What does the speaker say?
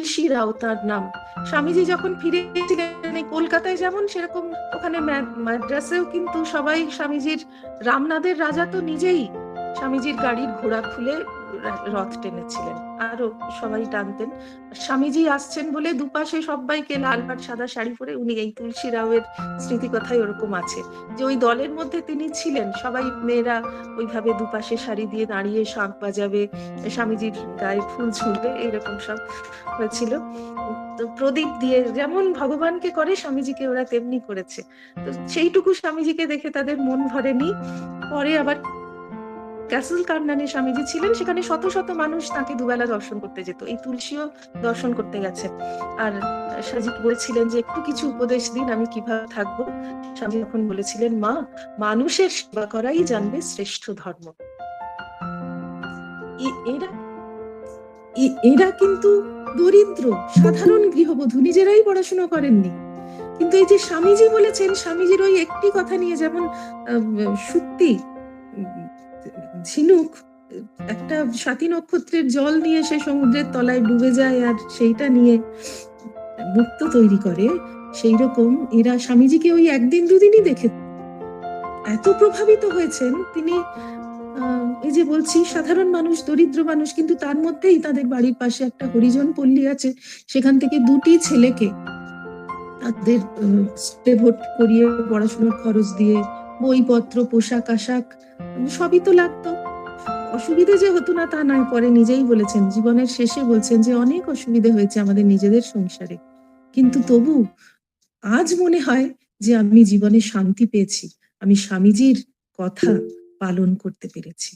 তুলসী রাও তার নাম। স্বামীজি যখন ফিরেছিলেন এই কলকাতায় যেমন, সেরকম ওখানে মাদ্রাসেও কিন্তু সবাই স্বামীজির, রামনাদের রাজা তো নিজেই স্বামীজির গাড়ির ঘোড়া খুলে রথ টেনেছিলেন, আরো সবাই টানতেন। স্বামীজি আসছেন বলে দুপাশে সবাইকে লাল পাট সাদা শাড়ি পরে, উনি এই তুলসী রাওয়ের স্মৃতিকথায় ওরকম আছে যে ওই দলের মধ্যে তিনি ছিলেন, সবাই মেয়েরা ওইভাবে দুপাশে শাড়ি দিয়ে দাঁড়িয়ে শাঁখ বাজাবে, স্বামীজির গায়ে ফুল ছুঁড়বে, এইরকম সব হয়েছিল। তো প্রদীপ দিয়ে যেমন ভগবানকে করে স্বামীজিকে ওরা তেমনি করেছে। তো সেইটুকু স্বামীজিকে দেখে তাদের মন ভরেনি। পরে আবার ক্যাসল কান্নানে স্বামীজি ছিলেন, সেখানে শত শত মানুষ তাকে দুবেলা দর্শন করতে যেত, এই তুলসীও দর্শন করতে গেছে। আর স্বামীজি বলেছিলেন যে একটু কিছু উপদেশ দিন, আমি কিভাবে থাকবো। স্বামী তখন বলেছিলেন, মা, মানুষের সেবা করাই জানবে শ্রেষ্ঠ ধর্ম। এরা এরা কিন্তু দরিদ্র সাধারণ গৃহবধূ, নিজেরাই পড়াশোনা করেননি, কিন্তু এই যে স্বামীজি বলেছেন, স্বামীজির ওই একটি কথা নিয়ে, যেমন সত্যি ঝিনুক একটা স্বাতী নক্ষত্রের জল নিয়ে সে সমুদ্রের তলায় ডুবে যায় আর সেইটা নিয়ে মুক্ত তৈরি করে, সেই রকম এরা স্বামীজিকে ওই একদিন দুদিনই দেখে এত প্রভাবিত হয়েছেন তিনি। এই যে বলছি সাধারণ মানুষ, দরিদ্র মানুষ, কিন্তু তার মধ্যেই তাদের বাড়ির পাশে একটা হরিজন পল্লী আছে, সেখান থেকে দুটি ছেলেকে তাদের স্কুলে ভর্তি করিয়ে পড়াশোনার খরচ দিয়ে বইপত্র পোশাক আশাক সবই তো লাগতো। অসুবিধে যে হতো না তা নয়, পরে নিজেই বলেছেন, জীবনের শেষে বলছেন যে অনেক অসুবিধে হয়েছে আমাদের নিজেদের সংসারে, কিন্তু তবু আজ মনে হয় যে আমি জীবনে শান্তি পেয়েছি, আমি স্বামীজির কথা পালন করতে পেরেছি।